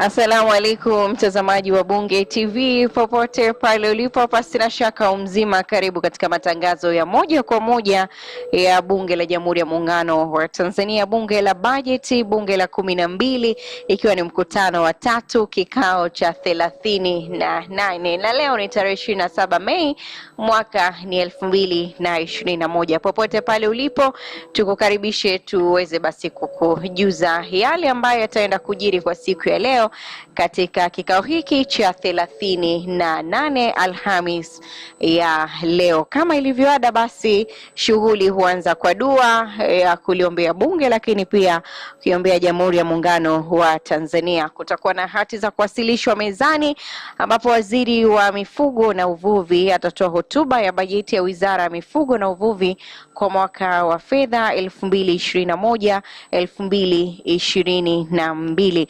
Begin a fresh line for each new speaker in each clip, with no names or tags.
Assalamu alaikum mtazamaji wa Bunge TV popote pale ulipo, pasi na shaka umzima. Karibu katika matangazo ya moja kwa moja ya Bunge la Jamhuri ya Muungano wa Tanzania, Bunge la Bajeti, Bunge la 12, ikiwa ni mkutano wa 3, kikao cha 38, na leo ni tarehe 27 Mei mwaka ni 2021. Popote pale ulipo, tukukaribishe tuweze basi kukujuza yale ambayo yataenda kujiri kwa siku ya leo katika kikao hiki cha 38 Alhamis ya leo. Kama ilivyoada, basi shughuli huanza kwa dua ya kuliombea bunge, lakini pia kuiombea Jamhuri ya Muungano wa Tanzania. Kutakuwa na hati za kuwasilishwa mezani, ambapo Waziri wa Mifugo na Uvuvi atatoa hotuba ya bajeti ya Wizara ya Mifugo na Uvuvi kwa mwaka wa fedha 2021-2022.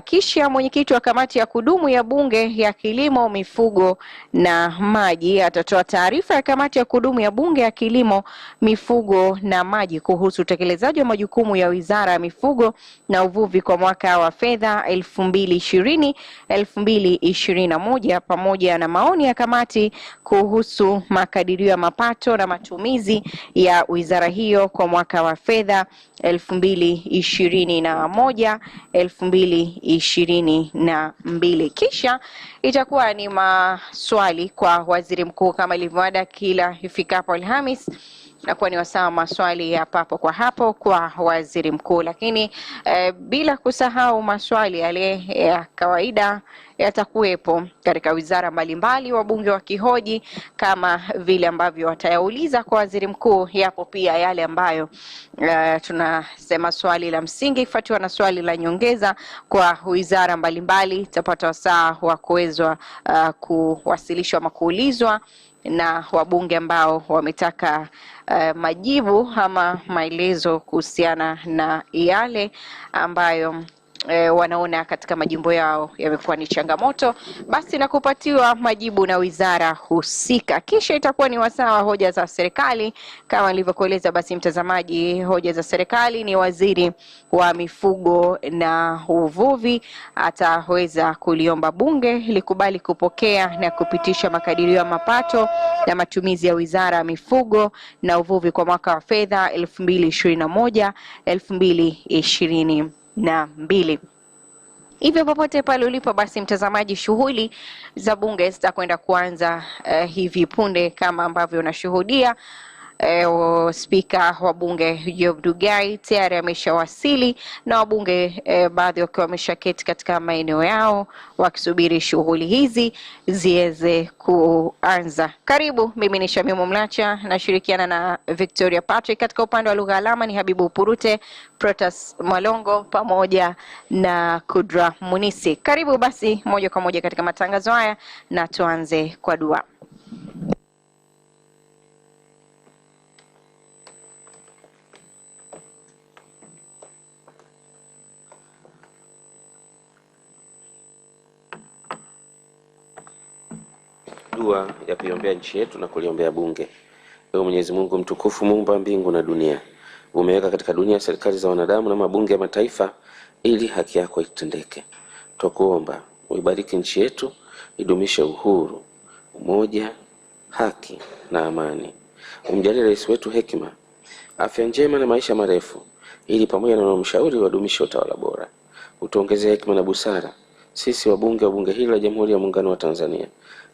Kisha mwenyekiti wa kamati ya kudumu ya Bunge ya Kilimo, Mifugo na Maji atatoa taarifa ya kamati ya kudumu ya Bunge ya Kilimo, Mifugo na Maji kuhusu utekelezaji wa majukumu ya Wizara ya Mifugo na Uvuvi kwa mwaka wa fedha 2020-2021, pamoja na maoni ya kamati kuhusu makadirio ya mapato na matumizi ya wizara hiyo kwa mwaka wa fedha 2021-2022. Kisha itakuwa ni maswali kwa waziri mkuu kama ilivyoada kila ifikapo Alhamis, na kuwa ni wasaa maswali ya papo kwa hapo kwa waziri mkuu, lakini bila kusahau maswali yale ya kawaida yatakuwepo katika wizara mbalimbali, wabunge wakihoji kama vile ambavyo watayauliza kwa waziri mkuu. Yapo pia yale ambayo tunasema swali la msingi ifuatiwa na swali la nyongeza kwa wizara mbalimbali. Tapata wasaa wa kuwezwa kuwasilishwa ama kuulizwa na wabunge ambao wametaka majibu ama maelezo kuhusiana na yale ambayo wanaona katika majimbo yao yamekuwa ni changamoto, basi na kupatiwa majibu na wizara husika. Kisha itakuwa ni wasaa wa hoja za serikali. Kama nilivyokueleza, basi mtazamaji, hoja za serikali ni Waziri wa Mifugo na Uvuvi ataweza kuliomba bunge likubali kupokea na kupitisha makadirio ya mapato na matumizi ya Wizara ya Mifugo na Uvuvi kwa mwaka wa fedha 2021-2022. Hivyo popote pale ulipo, basi mtazamaji, shughuli za bunge zitakwenda kuanza hivi punde kama ambavyo unashuhudia. Spika wa bunge Job Ndugai tayari ameshawasili na wabunge baadhi wakiwa wameshaketi katika maeneo yao wakisubiri shughuli hizi ziweze kuanza. Karibu, mimi ni Shamimu Mlacha, nashirikiana na Victoria Patrick. Katika upande wa lugha alama ni Habibu Purute, Protas Mwalongo pamoja na Kudra Munisi. Karibu basi moja kwa moja katika matangazo haya, na tuanze kwa dua.
Dua ya kuiombea nchi yetu na kuliombea bunge. Ewe Mwenyezi Mungu mtukufu, muumba mbingu na dunia, umeweka katika dunia serikali za wanadamu na mabunge ya mataifa ili haki yako itendeke. Tukuomba uibariki nchi yetu, idumishe uhuru, umoja, haki na amani. Umjalie rais wetu hekima, afya njema na maisha marefu, ili pamoja na mshauri wadumishe utawala bora. Utuongezee hekima na busara sisi wabunge wa bunge hili la Jamhuri ya Muungano wa Tanzania,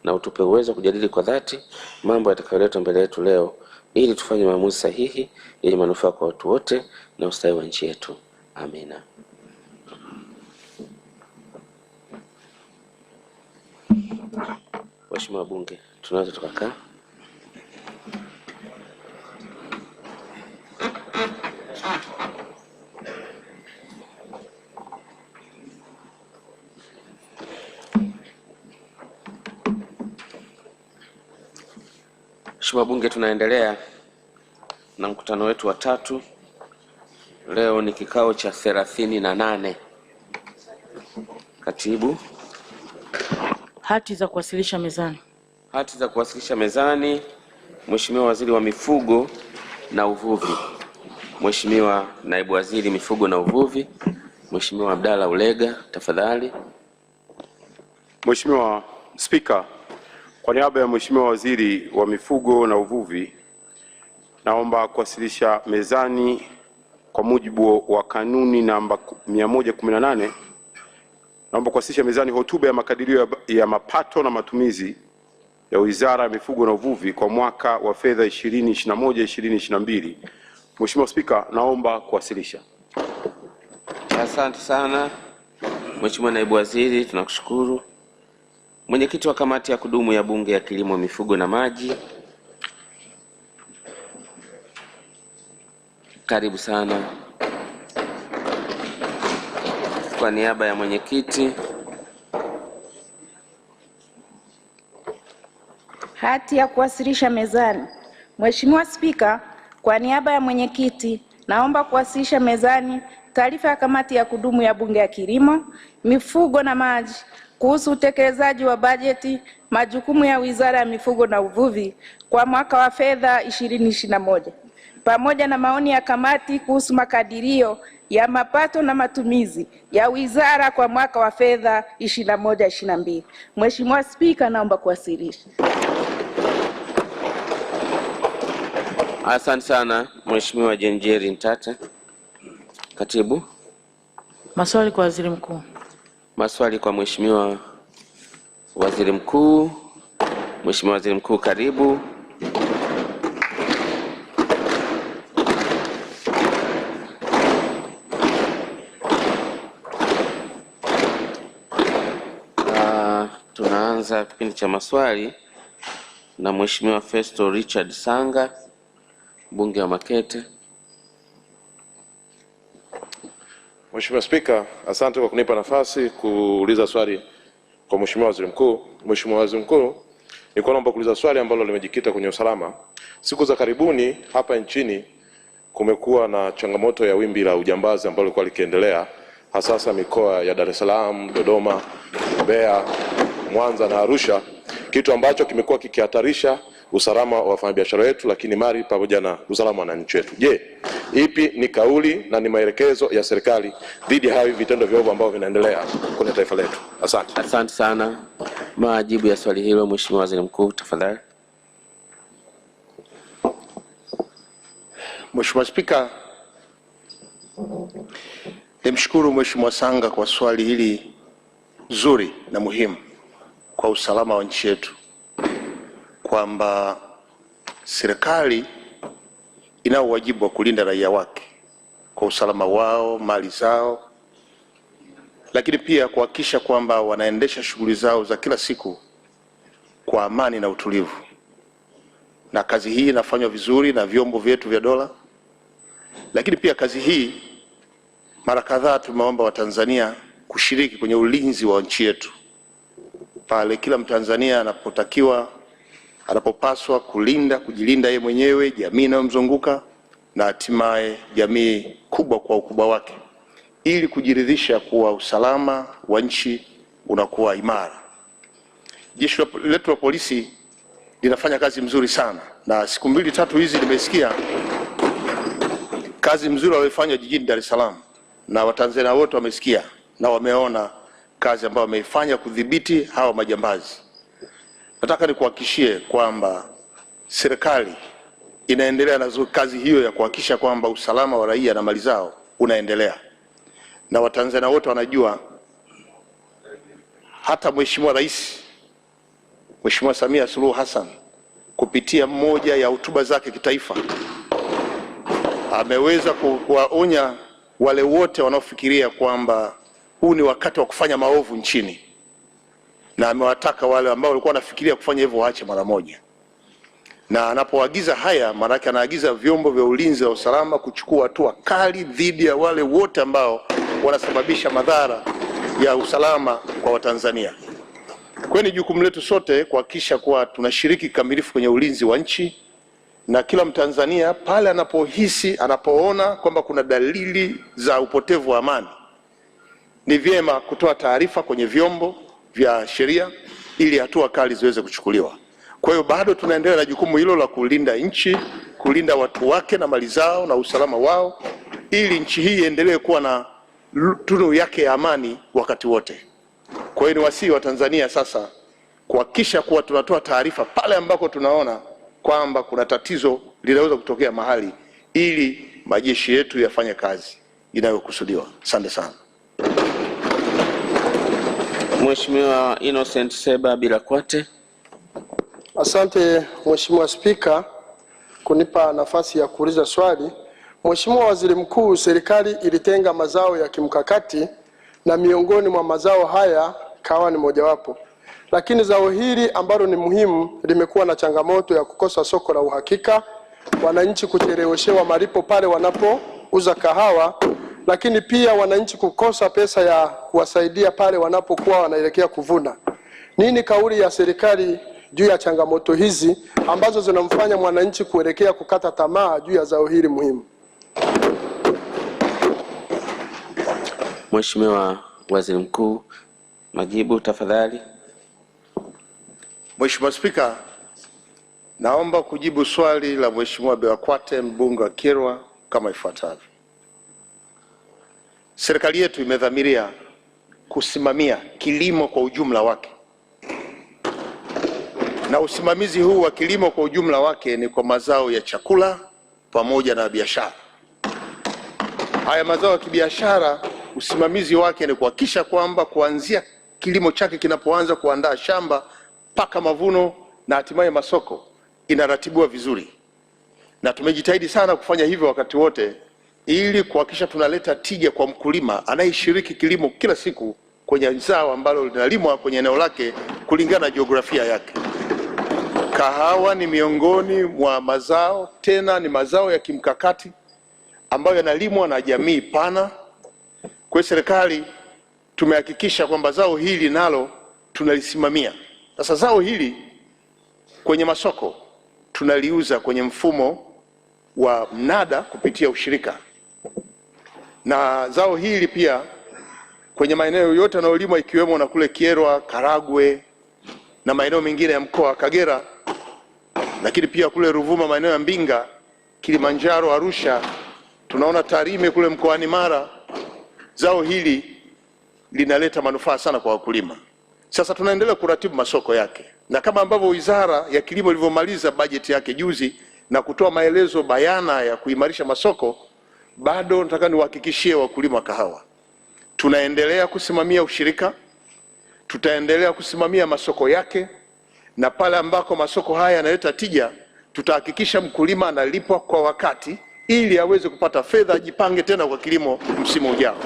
na utupe uwezo kujadili kwa dhati mambo yatakayoletwa mbele yetu leo, ili tufanye maamuzi sahihi yenye manufaa kwa watu wote na ustawi wa nchi yetu. Amina. Waheshimiwa wabunge, tunaweza tukakaa. Mheshimiwa bunge, tunaendelea na mkutano wetu wa 3. Leo ni kikao cha 38. Katibu,
hati za kuwasilisha mezani.
Hati za kuwasilisha mezani. Mheshimiwa Waziri wa Mifugo na Uvuvi. Mheshimiwa Naibu Waziri Mifugo na Uvuvi, Mheshimiwa Abdalla Ulega, tafadhali.
Mheshimiwa Spika, kwa niaba ya Mheshimiwa Waziri wa Mifugo na Uvuvi, naomba kuwasilisha mezani kwa mujibu wa kanuni namba 118, naomba kuwasilisha mezani hotuba ya makadirio ya mapato na matumizi ya Wizara ya Mifugo na Uvuvi kwa mwaka wa fedha 2021-2022. Mheshimiwa Spika, naomba kuwasilisha.
Asante sana Mheshimiwa Naibu Waziri, tunakushukuru. Mwenyekiti wa kamati ya kudumu ya Bunge ya Kilimo, Mifugo na Maji, karibu sana. Kwa niaba ya mwenyekiti.
Hati ya kuwasilisha mezani. Mheshimiwa Spika, kwa niaba ya mwenyekiti naomba kuwasilisha mezani taarifa ya kamati ya kudumu ya Bunge ya Kilimo, Mifugo na Maji kuhusu utekelezaji wa bajeti majukumu ya Wizara ya Mifugo na Uvuvi kwa mwaka wa fedha 2021 pamoja na maoni ya kamati kuhusu makadirio ya mapato na matumizi ya wizara kwa mwaka wa fedha 21-22. Mheshimiwa Spika, naomba kuwasilisha.
Asante sana Mheshimiwa Jenjeri Ntata. Katibu.
Maswali kwa Waziri Mkuu.
Maswali kwa Mheshimiwa Waziri Mkuu. Mheshimiwa Waziri Mkuu, karibu. Tunaanza kipindi cha maswali na Mheshimiwa Festo Richard Sanga, mbunge wa Makete.
Mheshimiwa Spika, asante kwa kunipa nafasi kuuliza swali kwa Mheshimiwa Waziri Mkuu. Mheshimiwa Waziri Mkuu, nilikuwa naomba kuuliza swali ambalo limejikita kwenye usalama. Siku za karibuni hapa nchini kumekuwa na changamoto ya wimbi la ujambazi ambalo lilikuwa likiendelea hasa mikoa ya Dar es Salaam, Dodoma, Mbeya, Mwanza na Arusha, kitu ambacho kimekuwa kikihatarisha usalama wa wafanyabiashara wetu, lakini mali pamoja na usalama wa wananchi wetu. Je, ipi ni kauli na ni maelekezo ya serikali dhidi ya hivi vitendo viovu ambavyo vinaendelea kwenye taifa letu? Asante.
Asante sana. Majibu ya swali hilo Mheshimiwa Waziri Mkuu, tafadhali.
Mheshimiwa Spika, nimshukuru Mheshimiwa Sanga kwa swali hili zuri na muhimu kwa usalama wa nchi yetu, kwamba serikali ina wajibu wa kulinda raia wake kwa usalama wao, mali zao, lakini pia kuhakikisha kwamba wanaendesha shughuli zao za kila siku kwa amani na utulivu. Na kazi hii inafanywa vizuri na vyombo vyetu vya dola, lakini pia kazi hii mara kadhaa tumeomba Watanzania kushiriki kwenye ulinzi wa nchi yetu pale kila Mtanzania anapopaswa kujilinda yeye mwenyewe, jamii inayomzunguka na hatimaye jamii kubwa kwa ukubwa wake, ili kujiridhisha kuwa usalama wa nchi unakuwa imara. Jeshi letu la polisi linafanya kazi mzuri sana, na siku 2-3 hizi nimesikia kazi mzuri waliyofanya jijini Dar es Salaam, na Watanzania wote wamesikia na wameona kazi ambayo wameifanya kudhibiti hawa majambazi. Nataka nikuhakikishie kwamba serikali inaendelea na kazi hiyo ya kuhakikisha kwamba usalama wa raia na mali zao unaendelea, na Watanzania wote wanajua. Hata Mheshimiwa Rais, Mheshimiwa Samia Suluhu Hassan, kupitia moja ya hotuba zake kitaifa, ameweza kuwaonya wale wote wanaofikiria kwamba huu ni wakati wa kufanya maovu nchini, na amewataka wale ambao walikuwa wanafikiria kufanya hivyo waache mara moja. Na anapoagiza haya, maana yake anaagiza vyombo vya ulinzi na usalama kuchukua hatua kali dhidi ya wale wote ambao wanasababisha madhara ya usalama kwa Watanzania. Kwa ni jukumu letu sote kuhakikisha kuwa tunashiriki kikamilifu kwenye ulinzi wa nchi, na kila Mtanzania pale anapoona kwamba kuna dalili za upotevu wa amani, ni vyema kutoa taarifa kwenye vyombo vya sheria ili hatua kali ziweze kuchukuliwa. Kwa hiyo bado tunaendelea na jukumu hilo la kulinda nchi, kulinda watu wake na mali zao na usalama wao, ili nchi hii iendelee kuwa na tunu yake ya amani wakati wote. Kwa hiyo ni wasii wa Tanzania sasa kuhakikisha kuwa tunatoa taarifa pale ambako tunaona kwamba kuna tatizo linaweza kutokea mahali, ili majeshi yetu yafanye kazi inayokusudiwa. Asante sana.
Mheshimiwa Innocent Seba Bilakwate.
Asante Mheshimiwa Spika kunipa nafasi ya kuuliza swali. Mheshimiwa Waziri Mkuu, serikali ilitenga mazao ya kimkakati na miongoni mwa mazao haya kahawa ni mojawapo. Lakini zao hili ambalo ni muhimu limekuwa na changamoto ya kukosa soko la uhakika, wananchi kucheleweshewa malipo pale wanapouza kahawa, lakini pia wananchi kukosa pesa ya kuwasaidia pale wanapokuwa wanaelekea kuvuna. Nini kauli ya serikali juu ya changamoto hizi ambazo zinamfanya mwananchi kuelekea kukata tamaa juu ya zao hili muhimu?
Mheshimiwa Waziri Mkuu, majibu tafadhali.
Mheshimiwa Spika, naomba kujibu swali la Mheshimiwa Bilakwate, mbunge wa Kyerwa, kama ifuatavyo. Serikali yetu imedhamiria kusimamia kilimo kwa ujumla wake, na usimamizi huu wa kilimo kwa ujumla wake ni kwa mazao ya chakula pamoja na biashara. Haya mazao ya kibiashara, usimamizi wake ni kuhakikisha kwamba kuanzia kilimo chake kinapoanza kuandaa shamba mpaka mavuno na hatimaye masoko inaratibiwa vizuri, na tumejitahidi sana kufanya hivyo wakati wote ili kuhakikisha tunaleta tija kwa mkulima anayeshiriki kilimo kila siku kwenye zao ambalo linalimwa kwenye eneo lake kulingana na jiografia yake. Kahawa ni miongoni mwa mazao, tena ni mazao ya kimkakati ambayo yanalimwa na jamii pana. Kwa serikali tumehakikisha kwamba zao hili nalo tunalisimamia. Sasa zao hili kwenye masoko tunaliuza kwenye mfumo wa mnada kupitia ushirika, na zao hili pia kwenye maeneo yote yanayolimwa ikiwemo na kule Kyerwa, Karagwe na maeneo mengine ya mkoa wa Kagera, lakini pia kule Ruvuma, maeneo ya Mbinga, Kilimanjaro, Arusha, tunaona Tarime kule mkoani Mara. Zao hili linaleta manufaa sana kwa wakulima. Sasa tunaendelea kuratibu masoko yake, na kama ambavyo Wizara ya Kilimo ilivyomaliza bajeti yake juzi na kutoa maelezo bayana ya kuimarisha masoko, bado nataka niwahakikishie wakulima wa kahawa tunaendelea kusimamia ushirika, tutaendelea kusimamia masoko yake, na pale ambako masoko haya yanaleta tija tutahakikisha mkulima analipwa kwa wakati ili aweze kupata fedha ajipange tena kwa kilimo msimu ujao.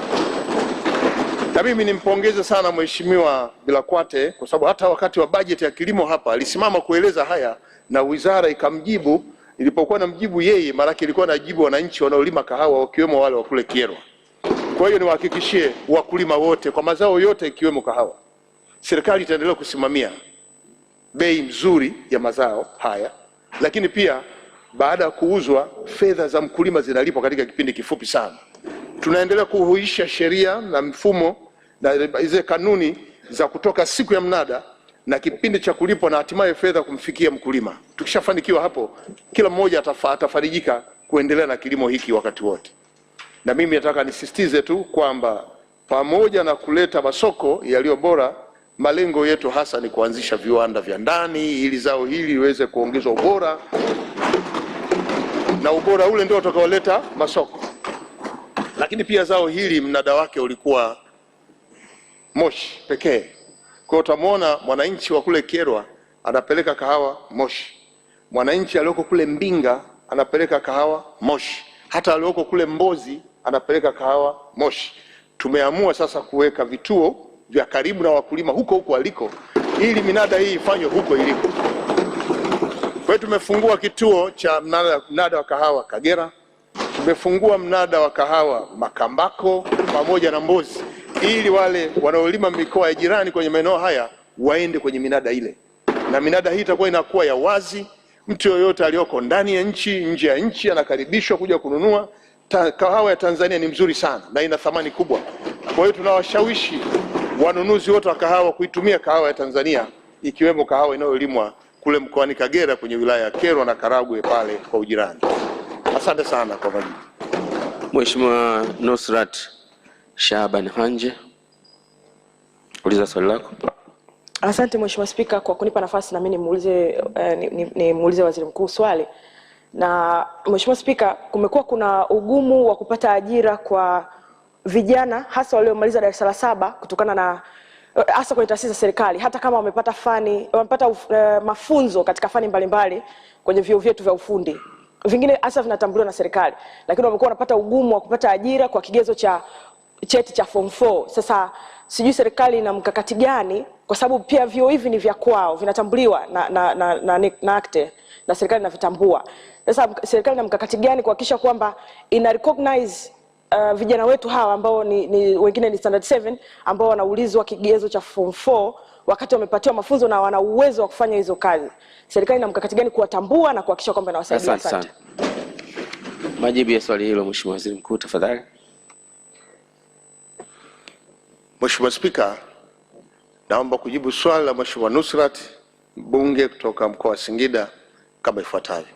Na mimi nimpongeze sana Mheshimiwa Bilakwate kwa sababu hata wakati wa bajeti ya kilimo hapa alisimama kueleza haya na wizara ikamjibu. Ilipokuwa na mjibu yeye, maana ilikuwa najibu wananchi wanaolima kahawa wakiwemo wale wa kule Kyerwa. Kwa hiyo niwahakikishie wakulima wote kwa mazao yote ikiwemo kahawa, serikali itaendelea kusimamia bei nzuri ya mazao haya, lakini pia baada ya kuuzwa fedha za mkulima zinalipwa katika kipindi kifupi sana. Tunaendelea kuhuisha sheria na mfumo na zile kanuni za kutoka siku ya mnada na kipindi cha kulipwa na hatimaye fedha kumfikia mkulima. Tukishafanikiwa hapo, kila mmoja atafarijika kuendelea na kilimo hiki wakati wote. Na mimi nataka nisisitize tu kwamba pamoja na kuleta masoko yaliyo bora, malengo yetu hasa ni kuanzisha viwanda vya ndani ili zao hili liweze kuongezwa ubora, na ubora ule ndio utakaoleta masoko. Lakini pia zao hili mnada wake ulikuwa Moshi pekee. Kwa hiyo utamwona mwananchi wa kule Kyerwa anapeleka kahawa Moshi, mwananchi aliyoko kule Mbinga anapeleka kahawa Moshi, hata aliyoko kule Mbozi anapeleka kahawa Moshi. Tumeamua sasa kuweka vituo vya karibu na wakulima huko huko waliko ili minada hii ifanywe huko iliko. Kwa hiyo tumefungua kituo cha mnada wa kahawa Kagera, tumefungua mnada wa kahawa Makambako pamoja na Mbozi ili wale wanaolima mikoa ya jirani kwenye maeneo haya waende kwenye minada ile, na minada hii itakuwa inakuwa ya wazi. Mtu yoyote aliyoko ndani ya nchi, nje ya nchi anakaribishwa kuja kununua. Kahawa ya Tanzania ni mzuri sana na ina thamani kubwa. Kwa hiyo tunawashawishi wanunuzi wote wa kahawa kuitumia kahawa ya Tanzania, ikiwemo kahawa inayolimwa kule mkoani Kagera kwenye wilaya ya Kyerwa na Karagwe pale kwa ujirani. Asante sana kwa majibu.
Mheshimiwa Nusrat Shaban Hanje, uliza swali lako.
Asante Mheshimiwa Spika kwa kunipa nafasi na mimi nimuulize Waziri Mkuu swali. Na Mheshimiwa Spika, kumekuwa kuna ugumu wa kupata ajira kwa vijana hasa waliomaliza darasa la 7 kutokana na hasa kwenye taasisi za serikali, hata kama wamepata mafunzo katika fani mbalimbali kwenye vyuo vyetu vya ufundi. Vingine hasa vinatambuliwa na serikali, lakini wamekuwa wanapata ugumu wa kupata ajira kwa kigezo cha cheti cha form 4. Sasa sijui serikali ina mkakati gani, kwa sababu pia vyuo hivi ni vya kwao, vinatambuliwa na ACTE na serikali inavitambua. Sasa serikali ina mkakati gani kuhakikisha kwamba ina recognize vijana wetu hawa ambao wengine ni standard 7 ambao wanaulizwa kigezo cha form 4 wakati wamepatiwa mafunzo na wana uwezo wa kufanya hizo kazi? Serikali ina mkakati gani kuwatambua na kuhakikisha kwamba inawasaidia?
Asante. Majibu ya swali hilo Mheshimiwa Waziri Mkuu, tafadhali.
Mheshimiwa Spika, naomba kujibu swali la Mheshimiwa Nusrat, mbunge kutoka mkoa wa Singida kama ifuatavyo.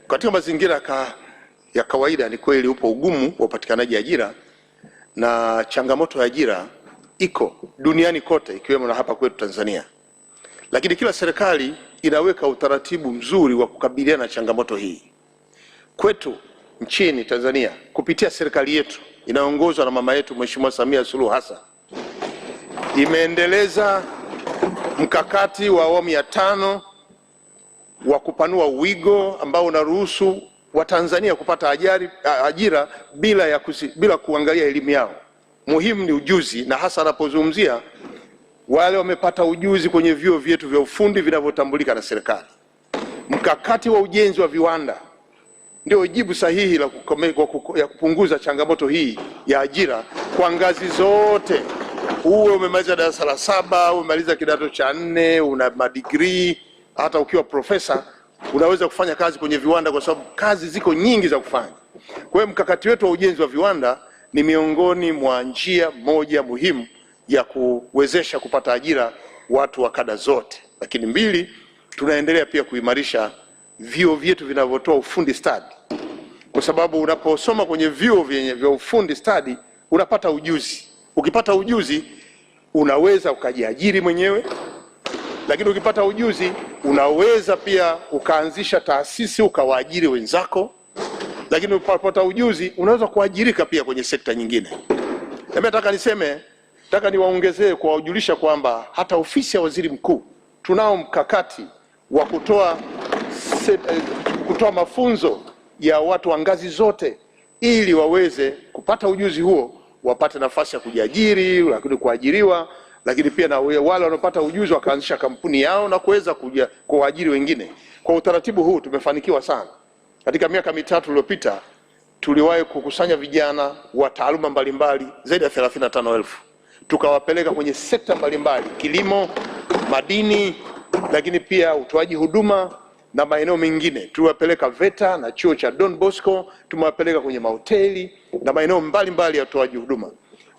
Katika mazingira ya kawaida ni kweli upo ugumu wa upatikanaji ajira, na changamoto ya ajira iko duniani kote ikiwemo na hapa kwetu Tanzania. Lakini kila serikali inaweka utaratibu mzuri wa kukabiliana na changamoto hii. Kwetu nchini Tanzania kupitia serikali yetu inaongozwa na mama yetu Mheshimiwa Samia Suluhu Hassan imeendeleza mkakati wa awamu ya 5 wa kupanua wigo ambao unaruhusu Watanzania kupata ajira bila kuangalia elimu yao. Muhimu ni ujuzi, na hasa anapozungumzia wale wamepata ujuzi kwenye vyuo vyetu vya ufundi vinavyotambulika na serikali. Mkakati wa ujenzi wa viwanda ndio jibu sahihi la kupunguza changamoto hii ya ajira kwa ngazi zote. Uwe umemaliza darasa la 7, umemaliza kidato cha 4, una madigrii, hata ukiwa profesa unaweza kufanya kazi kwenye viwanda, kwa sababu kazi ziko nyingi za kufanya. Kwa hiyo mkakati wetu wa ujenzi wa viwanda ni miongoni mwa njia moja muhimu ya kuwezesha kupata ajira watu wa kada zote. Lakini 2, tunaendelea pia kuimarisha vyuo vyetu vinavyotoa ufundi stadi, kwa sababu unaposoma kwenye vyuo vya ufundi stadi unapata ujuzi. Ukipata ujuzi unaweza ukajiajiri mwenyewe, lakini ukipata ujuzi unaweza pia ukaanzisha taasisi ukawaajiri wenzako, lakini ukipata ujuzi unaweza kuajirika pia kwenye sekta nyingine. Na mimi nataka niwaongezee kuwajulisha kwamba hata ofisi ya Waziri Mkuu tunao mkakati wa kutoa mafunzo ya watu wa ngazi zote ili waweze kupata ujuzi huo, wapate nafasi ya kujiajiri, lakini kuajiriwa, lakini pia na wale wanaopata ujuzi wakaanzisha kampuni yao na kuweza kuajiri wengine. Kwa utaratibu huu tumefanikiwa sana. Katika miaka 3 iliyopita tuliwahi kukusanya vijana wa taaluma mbalimbali zaidi ya 35,000, tukawapeleka kwenye sekta mbalimbali, kilimo, madini, lakini pia utoaji huduma na maeneo mengine. Tuliwapeleka VETA na chuo cha Don Bosco, tumewapeleka kwenye mahoteli na maeneo mbalimbali ya utoaji huduma.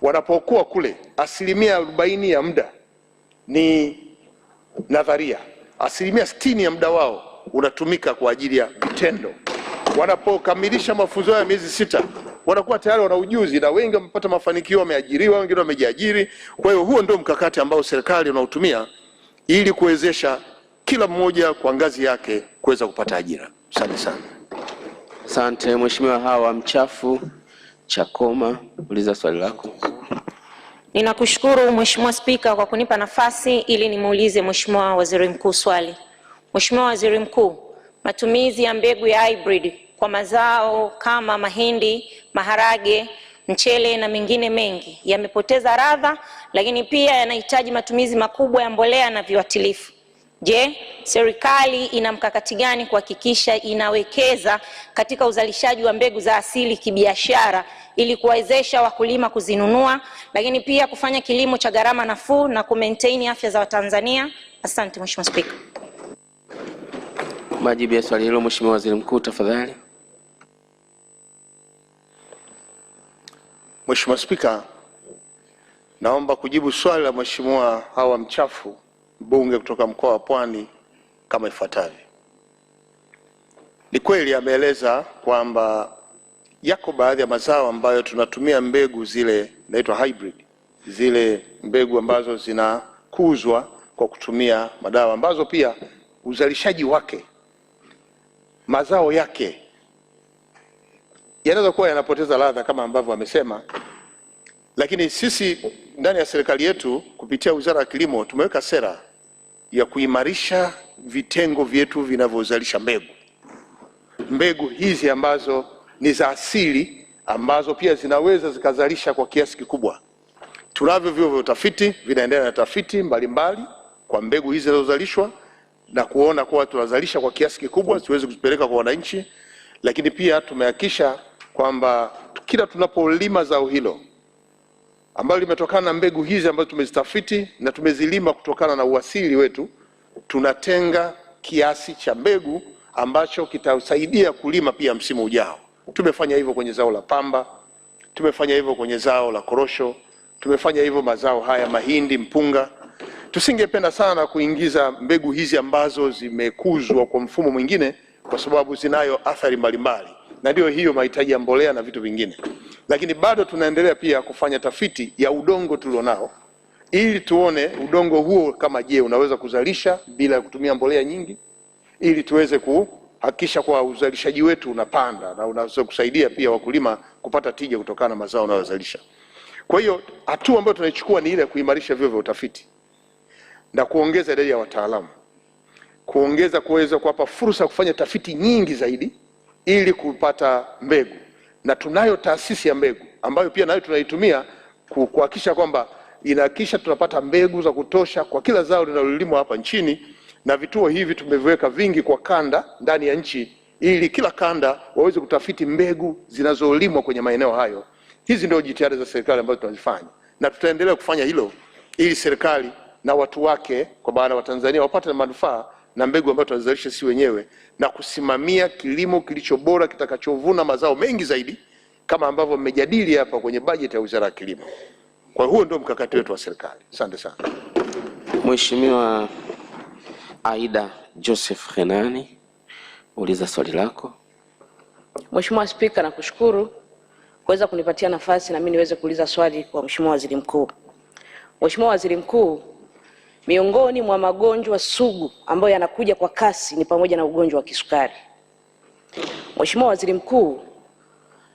Wanapokuwa kule, 40% ya muda ni nadharia, 60% ya muda wao unatumika kwa ajili ya vitendo. Wanapokamilisha mafunzo ya miezi 6 wanakuwa tayari wana ujuzi, na wengi wamepata mafanikio, wameajiriwa, wengine wamejiajiri. Kwa hiyo huo ndio mkakati ambao serikali unautumia ili kuwezesha kila mmoja kwa ngazi yake kuweza kupata ajira. Asante sana.
Asante. Mheshimiwa Hawa Mchafu Chakoma, uliza swali lako.
Ninakushukuru Mheshimiwa Spika kwa kunipa nafasi ili nimuulize Mheshimiwa Waziri Mkuu swali. Mheshimiwa Waziri Mkuu, matumizi ya mbegu ya hybrid kwa mazao kama mahindi, maharage, mchele na mengine mengi yamepoteza ladha, lakini pia yanahitaji matumizi makubwa ya mbolea na viuatilifu. Je, serikali ina mkakati gani kuhakikisha inawekeza katika uzalishaji wa mbegu za asili kibiashara ili kuwawezesha wakulima kuzinunua, lakini pia kufanya kilimo cha gharama nafuu na kumaintain afya za Watanzania? Asante Mheshimiwa Spika.
Majibu ya swali hilo Mheshimiwa Waziri Mkuu, tafadhali.
Mheshimiwa Spika, naomba kujibu swali la Mheshimiwa Hawa Mchafu, mbunge kutoka mkoa wa Pwani kama ifuatavyo. Ni kweli ameeleza kwamba yako baadhi ya mazao ambayo tunatumia mbegu zile inaitwa hybrid, zile mbegu ambazo zinakuzwa kwa kutumia madawa, ambazo pia uzalishaji wake, mazao yake yanaweza kuwa yanapoteza ladha kama ambavyo amesema. Lakini sisi ndani ya serikali yetu kupitia Wizara ya Kilimo tumeweka sera ya kuimarisha vitengo vyetu vinavyozalisha mbegu hizi ambazo ni za asili, ambazo pia zinaweza zikazalisha kwa kiasi kikubwa. Tunavyo vyuo vya utafiti vinaendelea na tafiti mbalimbali kwa mbegu hizi zinazozalishwa na kuona kuwa tunazalisha kwa kiasi kikubwa, siwezi kuzipeleka kwa wananchi. Lakini pia tumehakikisha kwamba kila tunapolima zao hilo ambalo limetokana na mbegu hizi ambazo tumezitafiti na tumezilima kutokana na uasili wetu, tunatenga kiasi cha mbegu ambacho kitasaidia kulima pia msimu ujao. Tumefanya hivyo kwenye zao la pamba, tumefanya hivyo kwenye zao la korosho, tumefanya hivyo mazao haya mahindi, mpunga. Tusingependa sana kuingiza mbegu hizi ambazo zimekuzwa kwa mfumo mwingine kwa sababu zinayo athari mbalimbali, na ndio hiyo mahitaji ya mbolea na vitu vingine. Lakini bado tunaendelea pia kufanya tafiti ya udongo tulionao ili tuone udongo huo kama je, unaweza kuzalisha bila kutumia mbolea nyingi, ili tuweze kuhakikisha kwa uzalishaji wetu unapanda na unaweza kusaidia pia wakulima kupata tija kutokana na mazao wanayozalisha. Kwa hiyo hatua ambayo tunaichukua ni ile kuimarisha vyuo vya utafiti na kuongeza idadi ya wataalamu, kuweza kuwapa fursa kufanya tafiti nyingi zaidi ili kupata mbegu. Na tunayo taasisi ya mbegu ambayo pia nayo tunaitumia kuhakikisha kwamba inahakikisha tunapata mbegu za kutosha kwa kila zao linalolimwa hapa nchini, na vituo hivi tumeviweka vingi kwa kanda ndani ya nchi ili kila kanda waweze kutafiti mbegu zinazolimwa kwenye maeneo hayo. Hizi ndio jitihada za serikali ambazo tunazifanya na tutaendelea kufanya hilo ili serikali na watu wake kwa maana wa Tanzania wapate manufaa na mbegu ambazo tunazalisha si wenyewe, na kusimamia kilimo kilicho bora kitakachovuna mazao mengi zaidi kama ambavyo mmejadili hapa kwenye bajeti ya Wizara ya Kilimo. Kwa huo ndio mkakati wetu wa serikali. Asante sana.
Mheshimiwa Aida Joseph Henani, uliza swali lako.
Mheshimiwa Spika, nakushukuru kuweza kunipatia nafasi na mimi niweze kuuliza swali kwa Mheshimiwa Waziri Mkuu. Mheshimiwa Waziri Mkuu, miongoni mwa magonjwa sugu ambayo yanakuja kwa kasi ni pamoja na ugonjwa wa kisukari. Mheshimiwa Waziri Mkuu,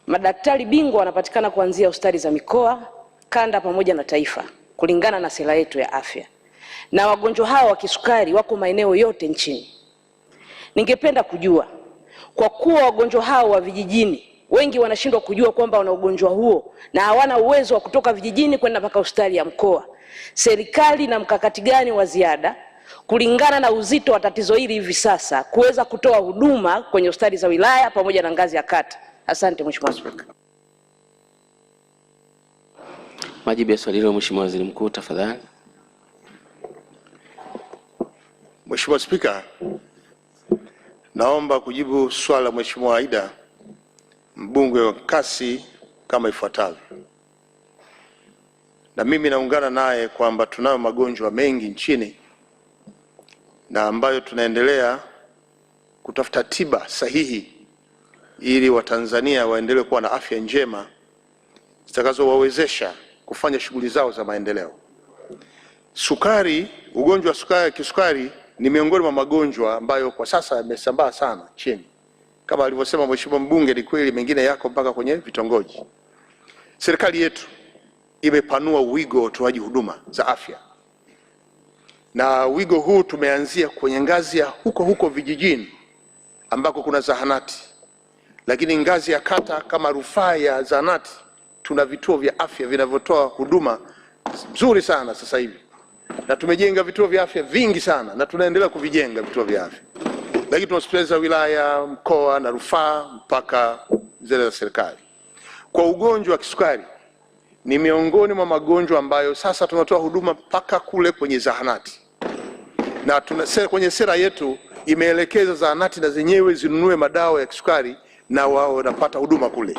madaktari bingwa wanapatikana kuanzia hospitali za mikoa, kanda pamoja na taifa kulingana na sera yetu ya afya. Na wagonjwa hao wa kisukari wako maeneo yote nchini. Ningependa kujua, kwa kuwa wagonjwa hao wa vijijini wengi wanashindwa kujua kwamba wana ugonjwa huo na hawana uwezo wa kutoka vijijini kwenda mpaka hospitali ya mkoa, serikali na mkakati gani wa ziada kulingana na uzito wa tatizo hili hivi sasa kuweza kutoa huduma kwenye hospitali za wilaya pamoja na ngazi ya kata? Asante Mheshimiwa Spika.
Majibu ya swali hilo Mheshimiwa Waziri Mkuu tafadhali.
Mheshimiwa Spika, naomba kujibu swali la Mheshimiwa Aida mbunge wa Nkasi kama ifuatavyo. Na mimi naungana naye kwamba tunayo magonjwa mengi nchini na ambayo tunaendelea kutafuta tiba sahihi ili Watanzania waendelee kuwa na afya njema zitakazowawezesha kufanya shughuli zao za maendeleo. Sukari, ugonjwa wa kisukari ni miongoni mwa magonjwa ambayo kwa sasa yamesambaa sana nchini. Kama alivyosema Mheshimiwa mbunge, ni kweli mengine yako mpaka kwenye vitongoji. Serikali yetu imepanua wigo wa utoaji huduma za afya. Na wigo huu tumeanzia kwenye ngazi ya huko vijijini ambako kuna zahanati. Lakini ngazi ya kata kama rufaa ya zahanati tuna vituo vya afya vinavyotoa huduma nzuri sana sasa hivi. Na tumejenga vituo vya afya vingi sana na tunaendelea kuvijenga vituo vya afya. Lakini tuna hospitali za wilaya, mkoa na rufaa mpaka zile za serikali. Kwa ugonjwa wa kisukari ni miongoni mwa magonjwa ambayo sasa tunatoa huduma mpaka kule kwenye zahanati. Na kwenye sera yetu imeelekeza zahanati na zenyewe zinunue madawa ya kisukari na wao wanapata huduma kule.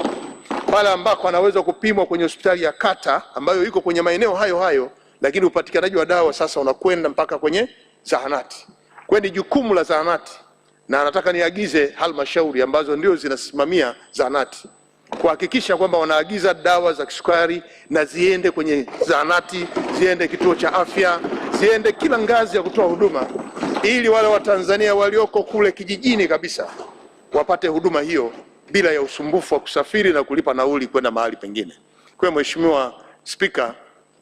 Pale ambako anaweza kupimwa kwenye hospitali ya kata ambayo iko kwenye maeneo hayo, lakini upatikanaji wa dawa sasa unakwenda mpaka kwenye zahanati. Kwa ni jukumu la zahanati, na nataka niagize halmashauri ambazo ndio zinasimamia zahanati kuhakikisha kwamba wanaagiza dawa za kisukari na ziende kwenye zahanati, ziende kituo cha afya, ziende kila ngazi ya kutoa huduma, ili wale Watanzania walioko kule kijijini kabisa wapate huduma hiyo bila ya usumbufu wa kusafiri na kulipa nauli kwenda mahali pengine. Kwa hiyo Mheshimiwa Spika,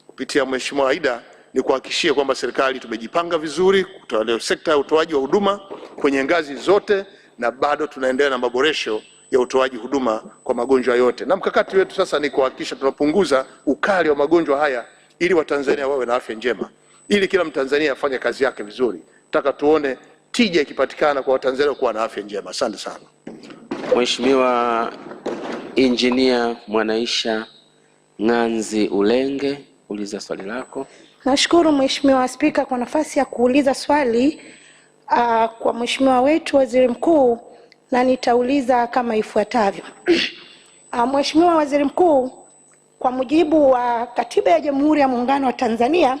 kupitia Mheshimiwa Aida, ni kuhakikishia kwamba serikali tumejipanga vizuri kutoa sekta ya utoaji wa huduma kwenye ngazi zote, na bado tunaendelea na maboresho ya utoaji huduma kwa magonjwa yote, na mkakati wetu sasa ni kuhakikisha tunapunguza ukali wa magonjwa haya ili Watanzania wawe na afya njema, ili kila Mtanzania afanye kazi yake vizuri. Nataka tuone tija ikipatikana kwa Watanzania kuwa na afya njema. Asante sana.
Mheshimiwa Injinia Mwanaisha Ng'anzi Ulenge, uliza swali lako.
Nashukuru Mheshimiwa Spika kwa nafasi ya kuuliza swali kwa Mheshimiwa wetu Waziri Mkuu, na nitauliza kama ifuatavyo. Mheshimiwa Waziri Mkuu, kwa mujibu wa Katiba ya Jamhuri ya Muungano wa Tanzania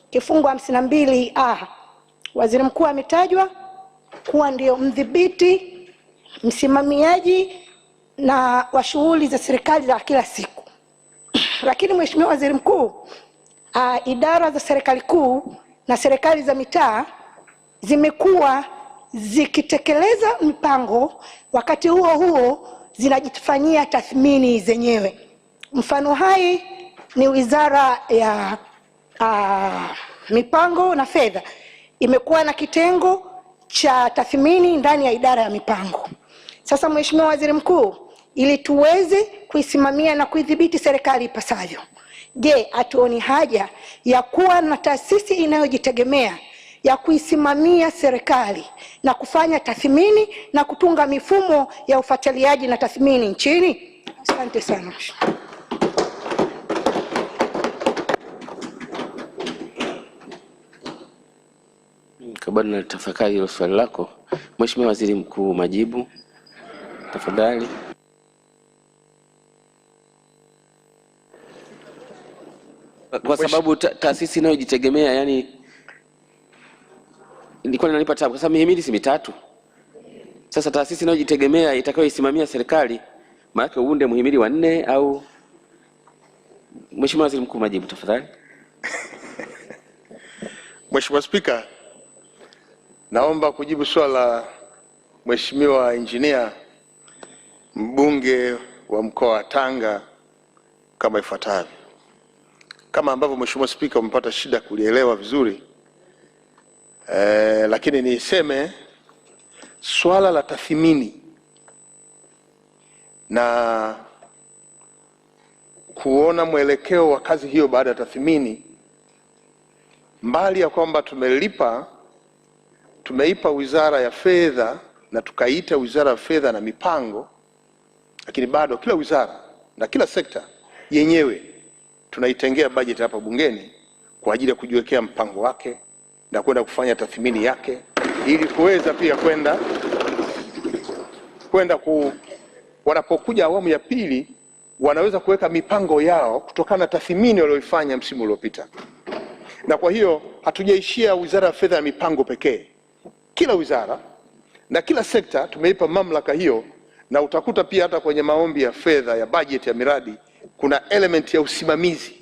kifungu 52A, Waziri Mkuu ametajwa kuwa ndio mdhibiti, msimamiaji na wa shughuli za serikali za kila siku. Lakini Mheshimiwa Waziri Mkuu, idara za serikali kuu na serikali za mitaa zimekuwa zikitekeleza mipango, wakati huo huo zinajifanyia tathmini zenyewe. Mfano hai ni Wizara ya Mipango na Fedha imekuwa na kitengo cha tathmini ndani ya idara ya mipango. Sasa Mheshimiwa Waziri Mkuu, ili tuweze kuisimamia na kuidhibiti serikali ipasavyo, je, hatuoni haja ya kuwa na taasisi inayojitegemea ya kuisimamia serikali na kufanya tathmini na kutunga mifumo ya ufuatiliaji na tathmini nchini? Asante sana.
Kabla na tafakari hilo swali lako, Mheshimiwa Waziri Mkuu, majibu tafadhali. Kwa sababu taasisi inayojitegemea, yani nilikuwa ninalipa tabu kwa sababu mihimili si mitatu. Sasa taasisi inayojitegemea itakayoisimamia serikali, maana uunde muhimili wa 4 au? Mheshimiwa Waziri Mkuu, majibu tafadhali.
Mheshimiwa Spika, naomba kujibu swali la Mheshimiwa Injinia mbunge wa mkoa wa Tanga kama ifuatavyo. Kama ambavyo Mheshimiwa Spika umepata shida kulielewa vizuri, lakini niseme swala la tathmini na kuona mwelekeo wa kazi hiyo baada ya tathmini, mbali ya kwamba tumeipa Wizara ya Fedha na tukaita Wizara ya Fedha na Mipango, lakini bado kila wizara na kila sekta yenyewe tunaitengea bajeti hapa bungeni kwa ajili ya kujiwekea mpango wake na kwenda kufanya tathmini yake, ili kuweza pia kwenda wanapokuja awamu ya pili wanaweza kuweka mipango yao kutokana na tathmini walioifanya msimu uliopita. Na kwa hiyo hatujaishia Wizara ya Fedha na Mipango pekee. Kila wizara na kila sekta tumeipa mamlaka hiyo, na utakuta pia hata kwenye maombi ya fedha ya bajeti ya miradi kuna element ya usimamizi.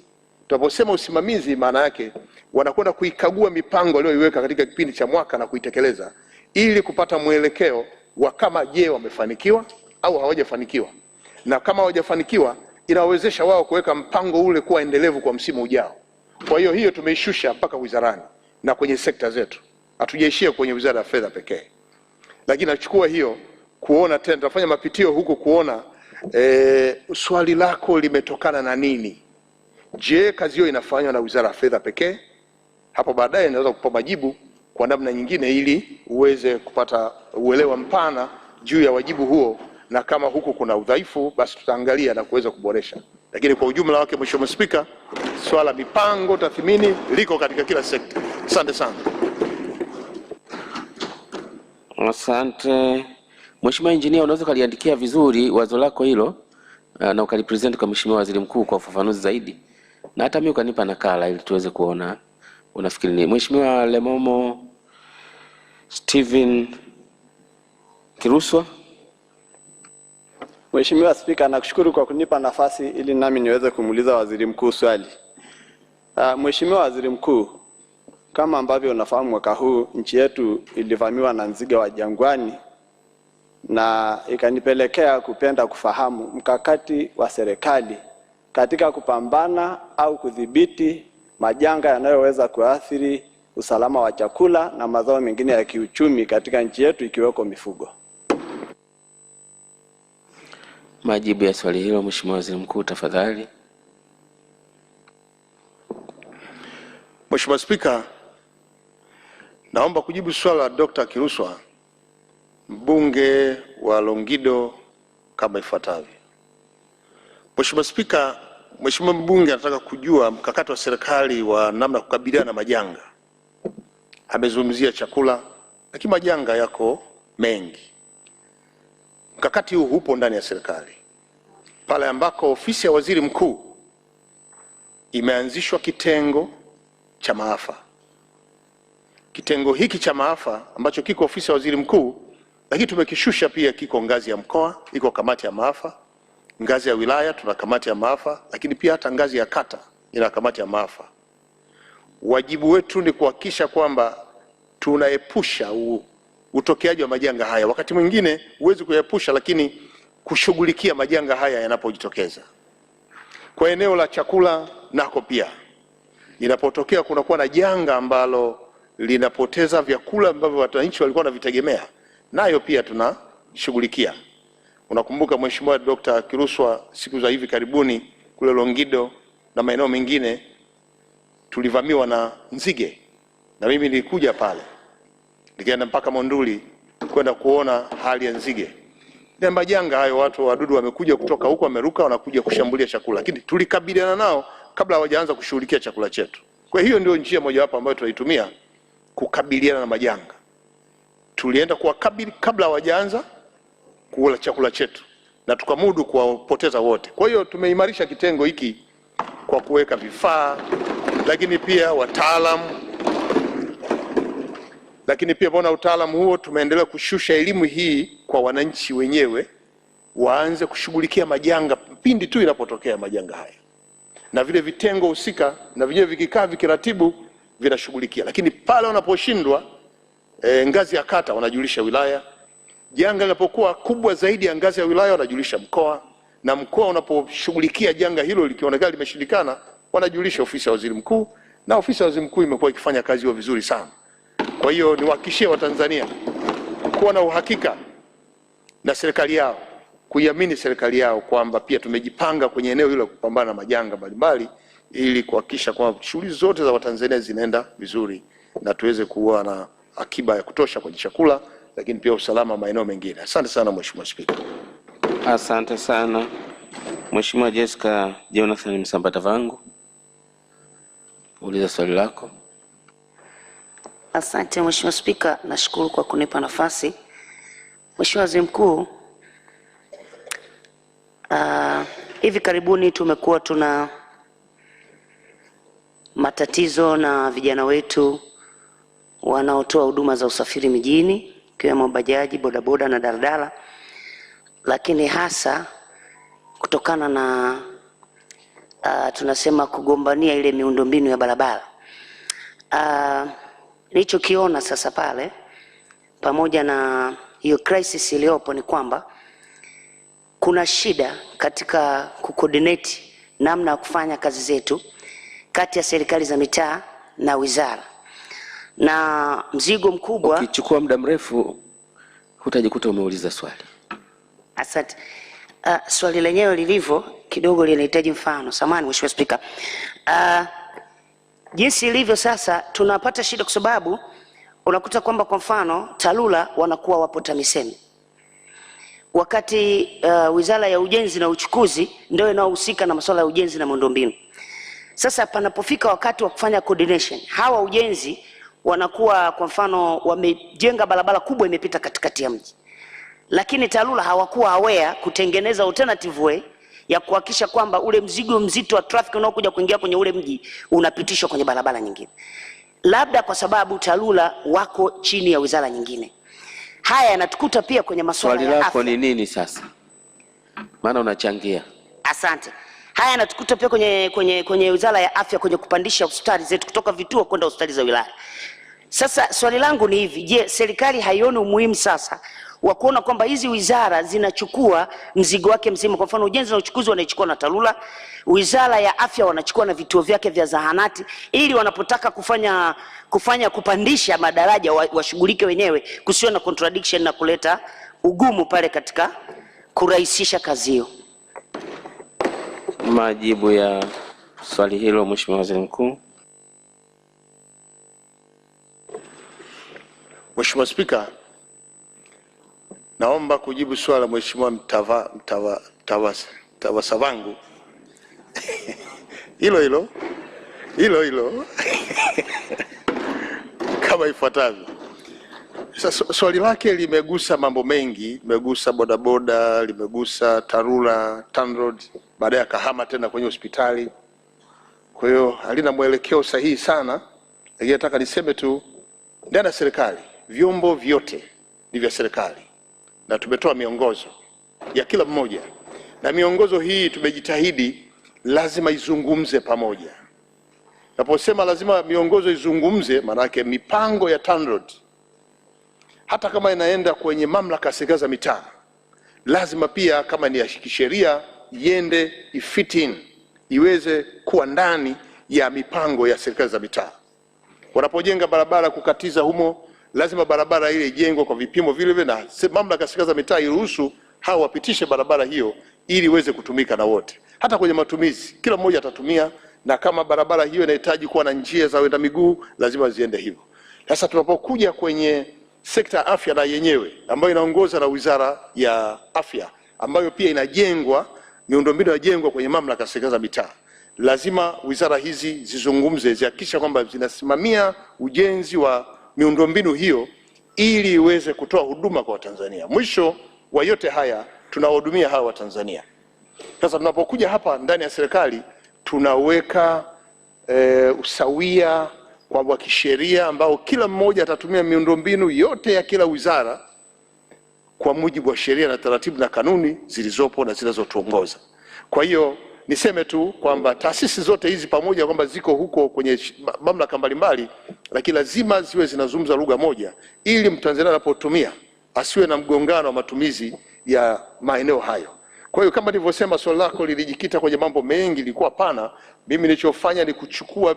Tunaposema usimamizi, maana yake wanakwenda kuikagua mipango walioiweka katika kipindi cha mwaka na kuitekeleza, ili kupata mwelekeo wa kama je wamefanikiwa au hawajafanikiwa, na kama hawajafanikiwa inawezesha wao kuweka mpango ule kuwa endelevu kwa msimu ujao. Kwa hiyo tumeishusha mpaka wizarani na kwenye sekta zetu, hatujaishia kwenye Wizara ya Fedha pekee. Lakini nachukua hiyo kuona tena, tutafanya mapitio huko kuona swali lako limetokana na nini. Je, kazi hiyo inafanywa na Wizara ya Fedha pekee? Hapo baadaye naweza kupa majibu kwa namna nyingine ili uweze kupata uelewa mpana juu ya wajibu huo, na kama huko kuna udhaifu basi tutaangalia na kuweza kuboresha. Lakini kwa ujumla wake, Mheshimiwa Spika, swala mipango, tathmini liko katika kila sekta. Asante sana.
Asante. Mheshimiwa Injinia, unaweza kaliandikia vizuri wazo lako hilo na ukalipresent kwa Mheshimiwa Waziri Mkuu kwa ufafanuzi zaidi, na hata mimi ukanipa nakala ili tuweze kuona unafikiri nini. Mheshimiwa Lemomo Steven Kiruswa.
Mheshimiwa Spika, nakushukuru kwa kunipa nafasi ili nami niweze kumuuliza Waziri Mkuu swali. Mheshimiwa Waziri Mkuu, kama ambavyo unafahamu, mwaka huu nchi yetu ilivamiwa na nzige wa jangwani, na ikanipelekea kupenda kufahamu mkakati wa serikali katika kupambana au kudhibiti majanga yanayoweza kuathiri usalama wa chakula na mazao mengine ya kiuchumi katika nchi yetu ikiweko mifugo.
Majibu ya swali hilo, Mheshimiwa Waziri Mkuu, tafadhali.
Mheshimiwa Spika, naomba kujibu swali la Dr. Kiruswa, mbunge wa Longido, kama ifuatavyo. Mheshimiwa Spika, Mheshimiwa mbunge anataka kujua mkakati wa serikali wa namna kukabiliana na majanga. Amezungumzia chakula, lakini majanga yako mengi. Mkakati huu upo ndani ya serikali. Pale ambako ofisi ya Waziri Mkuu imeanzishwa kitengo cha maafa. Kitengo hiki cha maafa ambacho kiko ofisi ya Waziri Mkuu, lakini tumekishusha pia, kiko ngazi ya mkoa, iko kamati ya maafa, ngazi ya wilaya tuna kamati ya maafa, lakini pia hata ngazi ya kata ina kamati ya maafa. Wajibu wetu ni kuhakikisha kwamba tunaepusha utokeaji wa majanga haya. Wakati mwingine huwezi kuyaepusha, lakini kushughulikia majanga haya yanapojitokeza. Kwa eneo la chakula nako pia, inapotokea kunakuwa na janga ambalo linapoteza vyakula ambavyo wananchi walikuwa wanavitegemea, nayo pia tunashughulikia. Unakumbuka Mheshimiwa Dr. Kiruswa, siku za hivi karibuni kule Longido na maeneo mengine tulivamiwa na nzige, na mimi nilikuja pale, nikaenda mpaka Monduli kwenda kuona hali ya nzige. Ni majanga hayo, watu wadudu wamekuja kutoka huko, wameruka, wanakuja kushambulia chakula, lakini tulikabiliana nao kabla hawajaanza kushughulikia chakula chetu. Kwa hiyo ndio njia mojawapo ambayo tunaitumia kukabiliana na majanga. Tulienda kuwakabili kabla hawajaanza kula chakula chetu, na tukamudu kuwapoteza wote. Kwa hiyo tumeimarisha kitengo hiki kwa kuweka vifaa, lakini pia wataalamu, lakini pia bona utaalamu huo tumeendelea kushusha elimu hii kwa wananchi wenyewe, waanze kushughulikia majanga pindi tu inapotokea majanga haya, na vile vitengo husika na vyenyewe vikikaa vikiratibu vinashughulikia. Lakini pale wanaposhindwa, ngazi ya kata wanajulisha wilaya. Janga linapokuwa kubwa zaidi ya ngazi ya wilaya wanajulisha mkoa, na mkoa unaposhughulikia janga hilo likionekana limeshindikana wanajulisha ofisi ya Waziri Mkuu, na ofisi ya Waziri Mkuu imekuwa ikifanya kazi hiyo vizuri sana. Kwa hiyo niwahakikishie Watanzania kuwa na uhakika na serikali yao, kuiamini serikali yao kwamba pia tumejipanga kwenye eneo hilo kupambana na majanga mbalimbali ili kuhakikisha kwamba shughuli zote za Watanzania zinaenda vizuri na tuweze kuwa na akiba ya kutosha kwenye chakula, lakini pia usalama maeneo mengine. Asante sana Mheshimiwa Spika.
Asante sana. Mheshimiwa Jessica Jonathan Msambatavangu, uliza swali lako.
Asante Mheshimiwa Spika, nashukuru kwa kunipa nafasi. Mheshimiwa Waziri Mkuu, hivi karibuni tumekuwa tuna matatizo na vijana wetu wanaotoa huduma za usafiri mijini, ikiwemo bajaji, bodaboda na daladala, lakini hasa kutokana na tunasema kugombania ile miundombinu ya barabara. Nilichokiona sasa pale, pamoja na hiyo crisis iliyopo, ni kwamba kuna shida katika kucoordinate namna ya kufanya kazi zetu kati ya serikali za mitaa na wizara, na mzigo mkubwa.
Ukichukua muda mrefu hutajikuta umeuliza swali.
Asante. Swali lenyewe lilivyo kidogo linahitaji mfano. Samahani Mheshimiwa Spika. Jinsi ilivyo sasa tunapata shida kwa sababu unakuta kwamba kwa mfano TARURA wanakuwa wapo TAMISEMI, wakati Wizara ya Ujenzi na Uchukuzi ndio inayohusika na masuala ya ujenzi na miundombinu. Sasa panapofika wakati wa kufanya coordination, hawa ujenzi wanakuwa kwa mfano wamejenga barabara kubwa imepita katikati ya mji, lakini TARURA hawakuwa aware kutengeneza alternative way ya kuhakikisha kwamba ule mzigo mzito wa traffic unaokuja kuingia kwenye ule mji unapitishwa kwenye barabara nyingine, labda kwa sababu TARURA wako chini ya wizara nyingine. Haya yanatukuta pia kwenye masuala ya afya.
Swali lako ni nini sasa? maana unachangia.
Asante. Haya natukuta pia kwenye Wizara ya Afya kwenye kupandisha hospitali zetu kutoka vituo kwenda hospitali za wilaya. Sasa swali langu ni hivi, je, serikali haioni umuhimu sasa wa kuona kwamba hizi wizara zinachukua mzigo wake mzima? Kwa mfano ujenzi na uchukuzi wanaichukua na TARURA, Wizara ya Afya wanachukua na vituo vyake vya zahanati, ili wanapotaka kupandisha madaraja washughulike wenyewe, kusiwe na contradiction na kuleta ugumu pale katika kurahisisha kazi hiyo.
Majibu ya swali hilo, Mheshimiwa Waziri Mkuu.
Mheshimiwa Spika, naomba kujibu swali la Mheshimiwa Mtawasavangu hilo kama ifuatavyo. Sasa swali lake limegusa mambo mengi, limegusa bodaboda, limegusa TARURA, TANROADS, baadaye akahama tena kwenye hospitali. Kwa hiyo halina mwelekeo sahihi sana, lakini nataka niseme tu ndani ya serikali vyombo vyote ni vya serikali na tumetoa miongozo ya kila mmoja, na miongozo hii tumejitahidi lazima izungumze pamoja. Naposema lazima miongozo izungumze, maana yake mipango ya TANROADS hata kama inaenda kwenye mamlaka ya serikali za mitaa, lazima pia kama ni ya kisheria iende ifit in, iweze kuwa ndani ya mipango ya serikali za mitaa. Wanapojenga barabara kukatiza humo, lazima barabara ile ijengwe kwa vipimo vile vile, na mamlaka ya serikali za mitaa iruhusu hao wapitishe barabara hiyo ili iweze kutumika na wote. Hata kwenye matumizi kila mmoja atatumia, na kama barabara hiyo inahitaji kuwa na njia za waenda miguu lazima ziende hivyo. Sasa tunapokuja kwenye sekta ya afya na yenyewe ambayo inaongoza na Wizara ya Afya, ambayo pia inajengwa, miundombinu inajengwa kwenye mamlaka ya serikali za mitaa, lazima wizara hizi zizungumze, zihakikisha kwamba zinasimamia ujenzi wa miundombinu hiyo ili iweze kutoa huduma kwa Watanzania. Mwisho wa yote haya tunawahudumia hawa Watanzania. Sasa tunapokuja hapa ndani ya serikali tunaweka usawia kwa kisheria ambao kila mmoja atatumia miundombinu yote ya kila wizara kwa mujibu wa sheria na taratibu na kanuni zilizopo na zinazotuongoza. Kwa hiyo niseme tu kwamba taasisi zote hizi pamoja kwamba ziko huko kwenye mamlaka mbalimbali, lakini lazima ziwe zinazungumza lugha moja ili Mtanzania anapotumia asiwe na mgongano wa matumizi ya maeneo hayo. Kwa hiyo kama nilivyosema, swali lako lilijikita kwenye mambo mengi, lilikuwa pana. Mimi nilichofanya ni kuchukua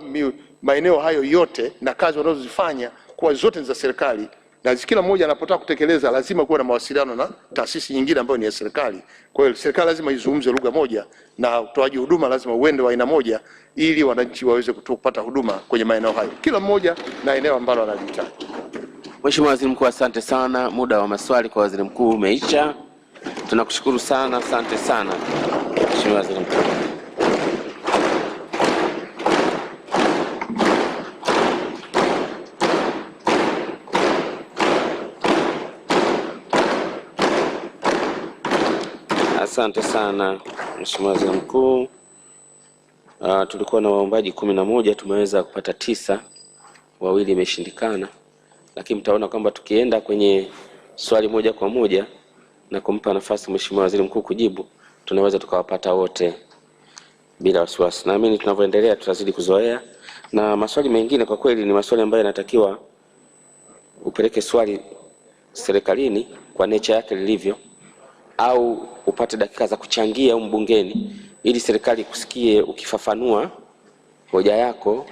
maeneo hayo yote na kazi wanazozifanya kwa zote za serikali, na kila mmoja anapotaka kutekeleza lazima kuwe na mawasiliano na taasisi nyingine ambayo ni ya serikali. Kwa hiyo serikali lazima izungumze lugha moja na utoaji huduma lazima uende wa aina moja ili wananchi waweze kupata huduma kwenye maeneo hayo, kila mmoja na eneo ambalo analihitaji.
Mheshimiwa Waziri Mkuu, asante sana. Muda wa maswali kwa Waziri Mkuu umeisha. Tunakushukuru sana, asante sana Mheshimiwa Waziri Mkuu. Asante sana Mheshimiwa Waziri Mkuu. Tulikuwa na waombaji 11, tumeweza kupata 9, 2 imeshindikana, lakini mtaona kwamba tukienda kwenye swali moja kwa moja na kumpa nafasi Mheshimiwa Waziri Mkuu kujibu, tunaweza tukawapata wote bila wasiwasi. Naamini tunavyoendelea tutazidi kuzoea, na maswali mengine kwa kweli ni maswali ambayo yanatakiwa upeleke swali serikalini kwa nature yake lilivyo, au upate dakika za kuchangia au mbungeni ili serikali kusikie ukifafanua hoja yako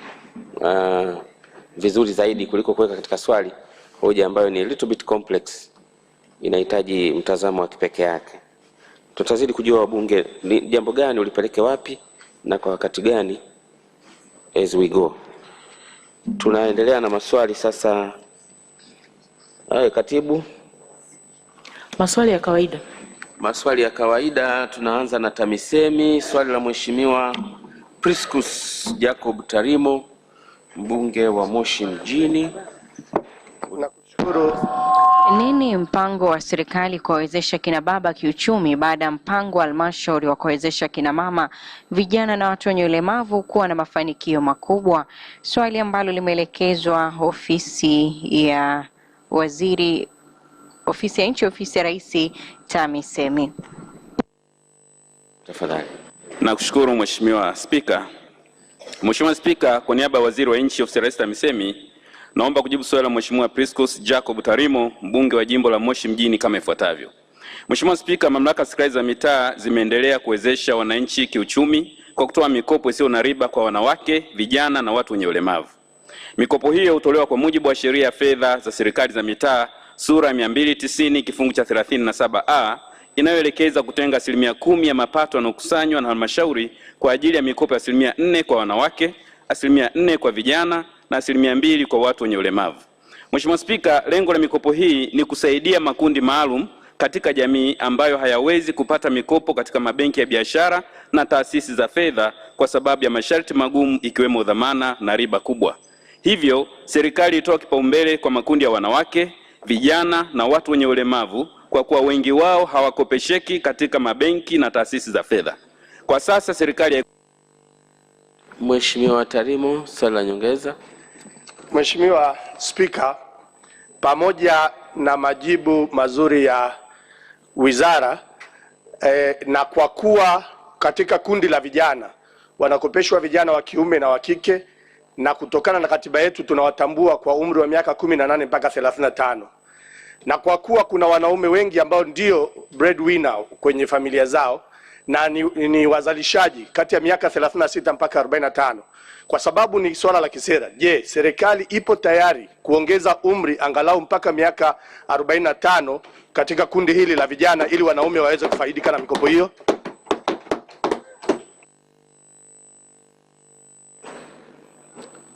vizuri zaidi kuliko kuweka katika swali hoja ambayo ni a little bit complex, inahitaji mtazamo wa kipekee yake. Tutazidi kujua wabunge ni jambo gani ulipeleke wapi na kwa wakati gani as we go. Tunaendelea na maswali sasa. Katibu.
Maswali ya kawaida.
Maswali ya kawaida, tunaanza na TAMISEMI. Swali la Mheshimiwa Priscus Jacob Tarimo, mbunge wa Moshi mjini.
Nakushukuru.
Nini mpango wa serikali kuwawezesha kina baba kiuchumi baada ya mpango wa halmashauri wa kuwawezesha kina mama, vijana na watu wenye ulemavu kuwa na mafanikio makubwa? Swali ambalo limeelekezwa ofisi ya waziri, ofisi ya nchi, ofisi ya Rais, TAMISEMI.
Tafadhali.
Nakushukuru Mheshimiwa Spika. Mheshimiwa Spika, kwa niaba ya Waziri wa Nchi Ofisi ya Rais TAMISEMI, naomba kujibu swali la Mheshimiwa Priscus Jacob Tarimo, mbunge wa jimbo la Moshi mjini kama ifuatavyo. Mheshimiwa Spika, mamlaka ya serikali za mitaa zimeendelea kuwezesha wananchi kiuchumi kwa kutoa mikopo isiyo na riba kwa wanawake, vijana na watu wenye ulemavu. Mikopo hiyo hutolewa kwa mujibu wa sheria ya fedha za serikali za mitaa sura ya 290 kifungu cha 37A inayoelekeza kutenga 10% ya mapato yanayokusanywa na halmashauri kwa ajili ya mikopo ya 4% kwa wanawake, 4% kwa vijana na 2% kwa watu wenye ulemavu. Mheshimiwa Spika, lengo la mikopo hii ni kusaidia makundi maalum katika jamii ambayo hayawezi kupata mikopo katika mabenki ya biashara na taasisi za fedha kwa sababu ya masharti magumu ikiwemo dhamana na riba kubwa. Hivyo, serikali itoa kipaumbele kwa makundi ya wanawake, vijana na watu wenye ulemavu kwa kuwa wengi wao hawakopesheki katika mabenki na taasisi za fedha. Kwa sasa serikali.
Mheshimiwa Tarimo, swali la nyongeza.
Mheshimiwa Spika, pamoja na majibu mazuri ya wizara na kwa kuwa katika kundi la vijana wanakopeshwa vijana wa kiume na wa kike, na kutokana na katiba yetu tunawatambua kwa umri wa miaka 18 mpaka 35, na kwa kuwa kuna wanaume wengi ambao ndio breadwinner kwenye familia zao na ni wazalishaji kati ya miaka 36 mpaka 45, kwa sababu ni swala la kisera, je, serikali ipo tayari kuongeza umri angalau mpaka miaka 45 katika kundi hili la vijana ili wanaume waweze kufaidika na mikopo hiyo?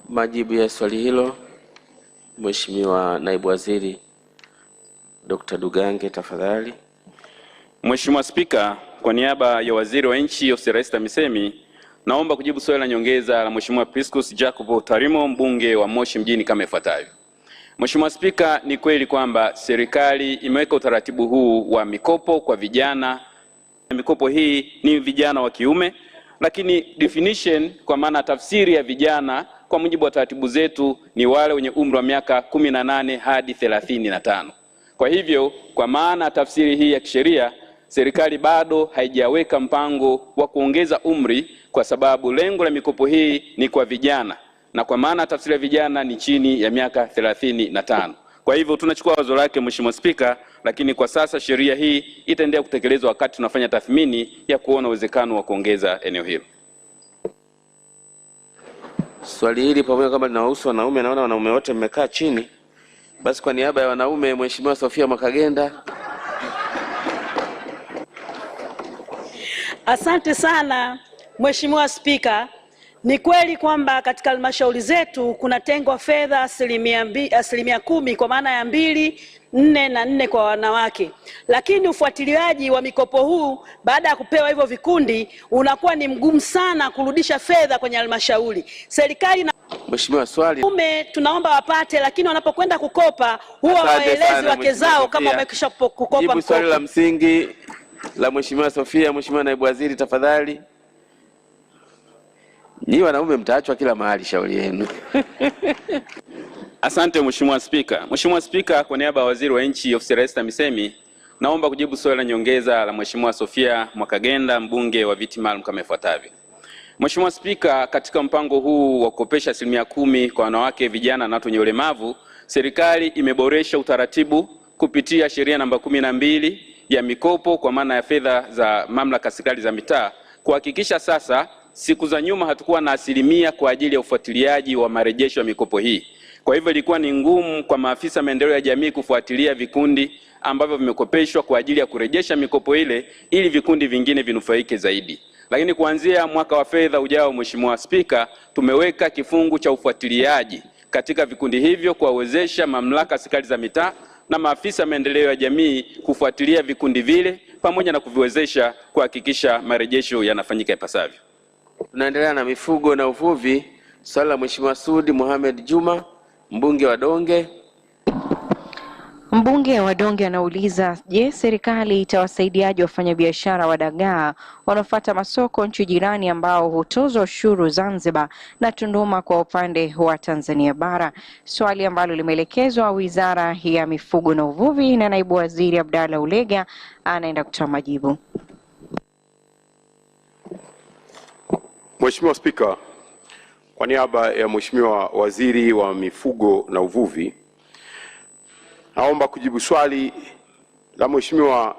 Majibu ya swali hilo, Mheshimiwa Naibu Waziri Dr. Dugange, tafadhali.
Mheshimiwa Spika, kwa niaba ya Waziri wa Nchi Ofisi ya Rais TAMISEMI, naomba kujibu swali la nyongeza la Mheshimiwa Priscus Jacob Tarimo, mbunge wa Moshi mjini kama ifuatavyo. Mheshimiwa Spika, ni kweli kwamba serikali imeweka utaratibu huu wa mikopo kwa vijana. Mikopo hii ni vijana wa kiume, lakini definition kwa maana tafsiri ya vijana kwa mujibu wa taratibu zetu ni wale wenye umri wa miaka 18 hadi 35. Kwa hivyo, kwa maana tafsiri hii ya kisheria, serikali bado haijaweka mpango wa kuongeza umri kwa sababu lengo la mikopo hii ni kwa vijana, na kwa maana tafsiri ya vijana ni chini ya miaka 35. Kwa hivyo tunachukua wazo lake Mheshimiwa Spika, lakini kwa sasa sheria hii itaendelea kutekelezwa wakati tunafanya tathmini ya kuona uwezekano wa kuongeza eneo hilo.
Swali hili pamoja kama linawahusu wanaume, naona wanaume wote mmekaa chini. Basi kwa niaba ya wanaume, Mheshimiwa Sofia Mwakagenda.
Asante sana Mheshimiwa Spika. Ni kweli kwamba katika halmashauri zetu kunatengwa fedha 10% kwa maana ya 2, 4 na 4 kwa wanawake. Lakini ufuatiliaji wa mikopo huu baada ya kupewa hivyo vikundi unakuwa ni mgumu sana kurudisha fedha kwenye halmashauri. Serikali na
Mheshimiwa, swali.
Tunaomba wapate, lakini wanapokwenda kukopa huwa waelezi wake zao kama wamekisha kukopa mkopo.
Jibu swali la msingi la Mheshimiwa Sofia. Mheshimiwa Naibu Waziri, tafadhali. Ni wanaume mtaachwa kila mahali, shauri yenu.
Asante Mheshimiwa Spika. Mheshimiwa Spika, kwa niaba ya Waziri wa Nchi Ofisi ya Rais TAMISEMI, naomba kujibu swali la nyongeza la Mheshimiwa Sofia Mwakagenda, mbunge wa viti maalum kama ifuatavyo. Mheshimiwa Spika, katika mpango huu wa kukopesha 10% kwa wanawake, vijana na watu wenye ulemavu, serikali imeboresha utaratibu kupitia sheria namba 12 ya mikopo kwa maana ya fedha za mamlaka serikali za mitaa kuhakikisha sasa. Siku za nyuma hatukuwa na 1% kwa ajili ya ufuatiliaji wa marejesho ya mikopo hii. Kwa hivyo ilikuwa ni ngumu kwa maafisa maendeleo ya jamii kufuatilia vikundi ambavyo vimekopeshwa kwa ajili ya kurejesha mikopo ile ili vikundi vingine vinufaike zaidi. Lakini kuanzia mwaka wa fedha ujao, Mheshimiwa Spika, tumeweka kifungu cha ufuatiliaji katika vikundi hivyo kuwawezesha mamlaka serikali za mitaa na maafisa maendeleo ya jamii kufuatilia vikundi vile pamoja na kuviwezesha kuhakikisha marejesho yanafanyika ipasavyo.
Tunaendelea na mifugo na uvuvi. Swali la Mheshimiwa Sudi Mohamed Juma, mbunge wa Donge.
Mbunge wa Donge anauliza, je, serikali itawasaidiaje wafanyabiashara wa dagaa wanaofuata masoko nchi jirani ambao hutozwa ushuru Zanzibar na Tunduma kwa upande wa Tanzania bara? Swali ambalo limeelekezwa Wizara ya Mifugo na Uvuvi na Naibu Waziri Abdalla Ulega anaenda kutoa majibu.
Mheshimiwa Spika, kwa niaba ya Mheshimiwa Waziri wa Mifugo na Uvuvi, naomba kujibu swali la Mheshimiwa